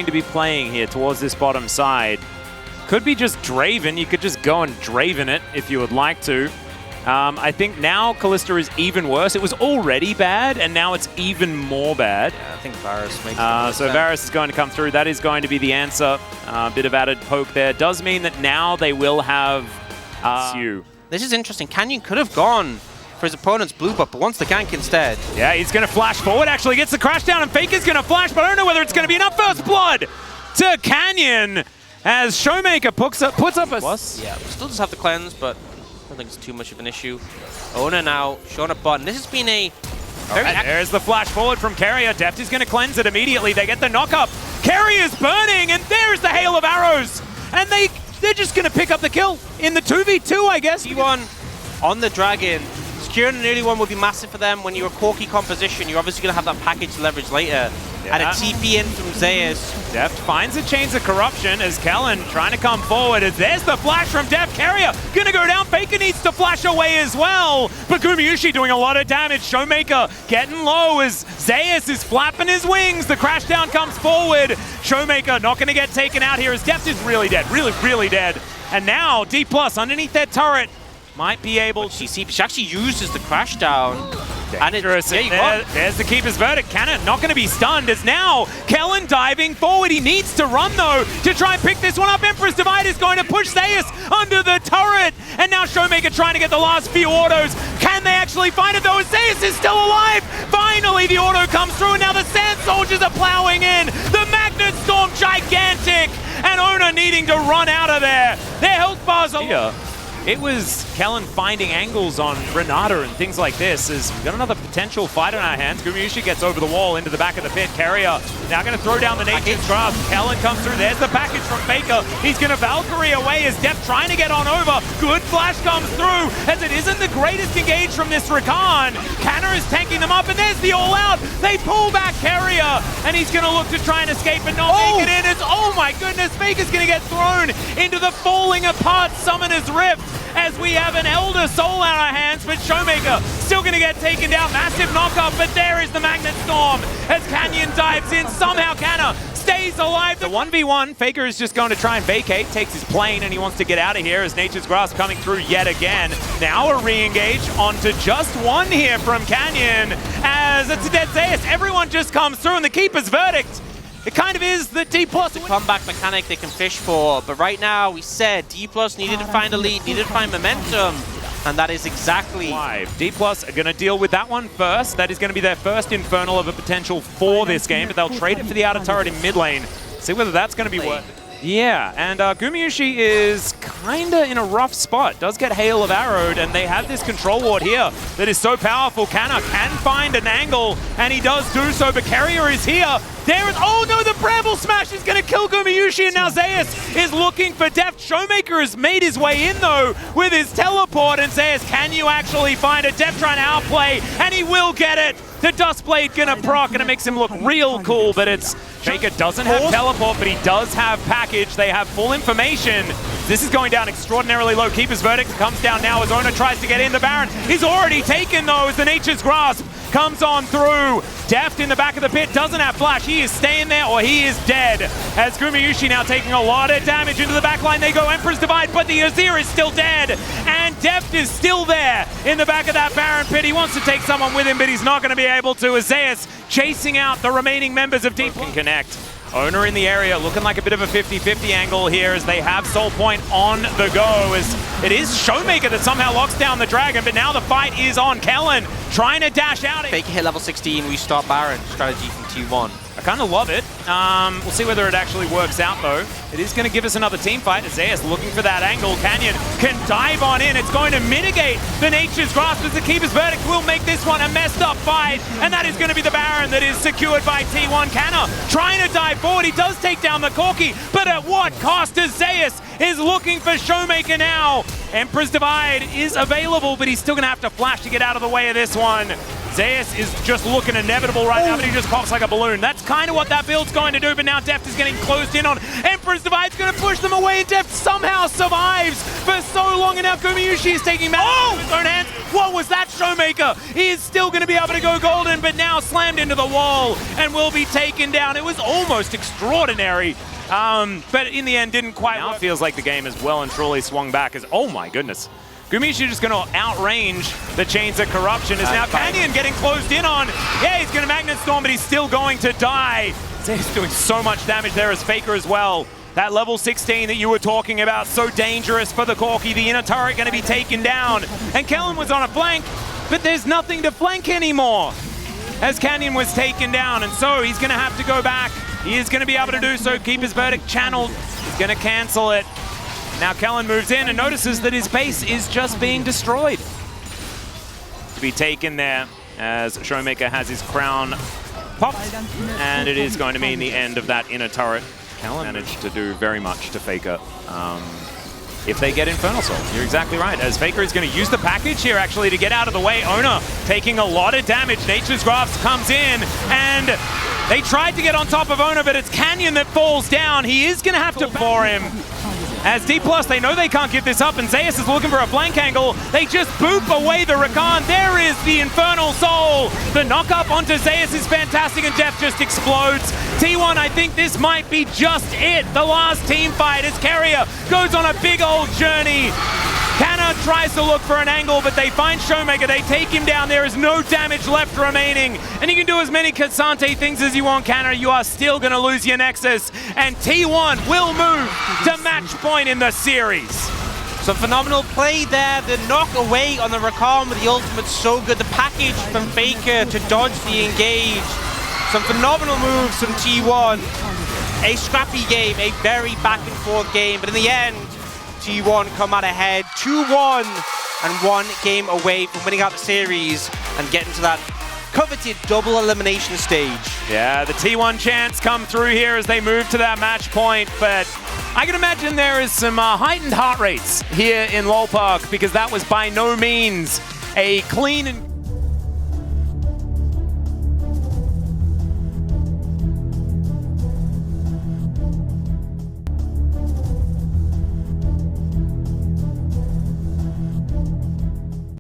to be playing here towards this bottom side. Could be just Draven. You could just go and Draven it if you would like to. I think now Kalista is even worse. It was already bad, and now it's even more bad. Yeah, I think Varus makes so Varus is going to come through. That is going to be the answer. Bit of added poke there. Does mean that now they will have Sue. This is interesting. Canyon could have gone for his opponent's blue buff, but wants the gank instead. Yeah, he's going to flash forward, actually gets the crash down, and Faker's going to flash, but I don't know whether it's going to be enough. First blood to Canyon as Showmaker puts up a... Plus? Yeah, still does have the cleanse, but I don't think it's too much of an issue. Ona now showing up button. This has been a very... There's the flash forward from Carrier. Deft is going to cleanse it immediately. They get the knock up. Carrier's burning, and there's the hail of arrows. And they're just going to pick up the kill in the 2v2, I guess. T1 on the Dragon. Securing an early one would be massive for them. When you're a Corki composition, you're obviously going to have that package to leverage later. Yeah. And a TP in from Zeus. Deft finds a Chains of Corruption as Kellen trying to come forward. As there's the flash from Deft. Carrier gonna go down. Faker needs to flash away as well. But Gumayusi doing a lot of damage. Showmaker getting low as Zeus is flapping his wings. The crash down comes forward. Showmaker not gonna get taken out here as Deft is really dead. Really dead. And now Dplus underneath that turret might be able to... She actually uses the crash down. Dangerous. There's the Keeper's Verdict. Cannon not going to be stunned as now Kellen diving forward. He needs to run though to try and pick this one up. Emperor's Divide is going to push Zeus under the turret. And now Showmaker trying to get the last few autos. Can they actually find it though? Zeus is still alive. Finally the auto comes through and now the Sand Soldiers are plowing in. The Magnet Storm gigantic. And Ona needing to run out of there. Their health bars are... Here. It was Kellen finding angles on Renata and things like this. As we've got another potential fight on our hands. Gumayusi gets over the wall into the back of the pit. Carrier now going to throw down the Nature's Grasp. Kellen comes through. There's the package from Faker. He's going to Valkyrie away as Deft trying to get on over. Good flash comes through as it isn't the greatest engage from this Rakan. Canner is tanking them up and there's the all out. They pull back Carrier and he's going to look to try and escape and not make it in. It's, oh my goodness, Faker's going to get thrown into the falling apart Summoner's Rift. As we have an Elder Soul on our hands, but Showmaker still going to get taken down. Massive knock-up, but there is the Magnet Storm as Canyon dives in. Somehow Canna stays alive. The 1v1, Faker is just going to try and vacate, takes his plane, and he wants to get out of here as Nature's Grasp coming through yet again. Now a re-engage onto just one here from Canyon as it's a dead Zeus. Everyone just comes through, and the Keeper's Verdict. It kind of is the Dplus comeback mechanic they can fish for, but right now we said Dplus needed to find a lead, needed to find momentum, and that is exactly why Dplus are going to deal with that one first. That is going to be their first Infernal of a potential for this game, but they'll trade it for the outer turret in mid lane. See whether that's going to be worth it. Yeah, and Gumayusi is kind of in a rough spot. Does get Hail of Arrowed, and they have this control ward here that is so powerful. Canna can find an angle, and he does do so, but Carrier is here. There is, oh no, the Bramble Smash is going to kill Gumayusi, and now Zeus is looking for Deft. Showmaker has made his way in though with his teleport, and Zeus, can you actually find it? Deft trying to outplay, and he will get it. The Dustblade gonna proc, and it makes him look real cool, but it's... Faker doesn't have teleport, but he does have package. They have full information. This is going down extraordinarily low. Keeper's Verdict comes down now as Ona tries to get in. The Baron is already taken though as the Nature's Grasp comes on through. Deft in the back of the pit doesn't have flash. He is staying there or he is dead. As Gumayusi now taking a lot of damage into the back line. They go Emperor's Divide, but the Azir is still dead. And Deft is still there in the back of that Baron pit. He wants to take someone with him, but he's not going to be able to. As Zeus chasing out the remaining members of Dplus. Connect. Owner in the area, looking like a bit of a 50-50 angle here as they have Soul Point on the go. As it is Showmaker that somehow locks down the Dragon, but now the fight is on Kellen, trying to dash out. Faker hit level 16, we start Baron strategy from T1. I kind of love it. We'll see whether it actually works out though. It is going to give us another team fight. Zeus looking for that angle. Canyon can dive on in. It's going to mitigate the Nature's Grasp as the Keeper's Verdict will make this one a messed up fight. And that is going to be the Baron that is secured by T1. Canna trying to dive forward. He does take down the Corki, but at what cost? As Zeus is looking for Showmaker now. Emperor's Divide is available, but he's still going to have to flash to get out of the way of this one. Zeus is just looking inevitable right now, but he just pops like a balloon. That's kind of what that build's going to do, but now Deft is getting closed in on. Emperor's Divide's going to push them away, and Deft somehow survives for so long, and now Gumayushi is taking matters into his own hands. What was that, Showmaker? He is still going to be able to go golden, but now slammed into the wall and will be taken down. It was almost extraordinary. But in the end, didn't quite work. Feels like the game is well and truly swung back as, oh my goodness. Gumayushi just going to outrange the Chains of Corruption. Is now Canyon getting closed in on. Yeah, he's going to Magnet Storm, but he's still going to die. He's doing so much damage there as Faker as well. That level 16 that you were talking about, so dangerous for the Corki. The inner turret going to be taken down. And Kellen was on a flank, but there's nothing to flank anymore as Canyon was taken down. And so he's going to have to go back. He is going to be able to do so, keep his verdict channeled. He's going to cancel it. Now Kellen moves in and notices that his base is just being destroyed. To be taken there as Showmaker has his crown popped. And it is going to mean the end of that inner turret. Kellen managed to do very much to Faker. If they get Infernal Soul, you're exactly right. As Faker is going to use the package here actually to get out of the way. Ona taking a lot of damage. Nature's Grasp comes in and they tried to get on top of Ona, but it's Canyon that falls down. He is going to have to for him. As Dplus, they know they can't give this up, and Zeus is looking for a flank angle. They just boop away the Rakan. There is the Infernal Soul. The knock-up onto Zeus is fantastic, and Jeff just explodes. T1, I think this might be just it. The last team fight as Carrier goes on a big old journey. Canna tries to look for an angle, but they find Showmaker. They take him down. There is no damage left remaining. And you can do as many Kasante things as you want, Canna. You are still going to lose your Nexus. And T1 will move to match point in the series. Some phenomenal play there. The knock away on the Rakan with the ultimate so good. The package from Faker to dodge the engage. Some phenomenal moves from T1. A scrappy game, a very back and forth game. But in the end, T1 come out ahead, 2-1, and 1 game away from winning out the series and getting to that coveted double elimination stage. Yeah, the T1 chants come through here as they move to that match point, but I can imagine there is some heightened heart rates here in LoL Park because that was by no means a clean and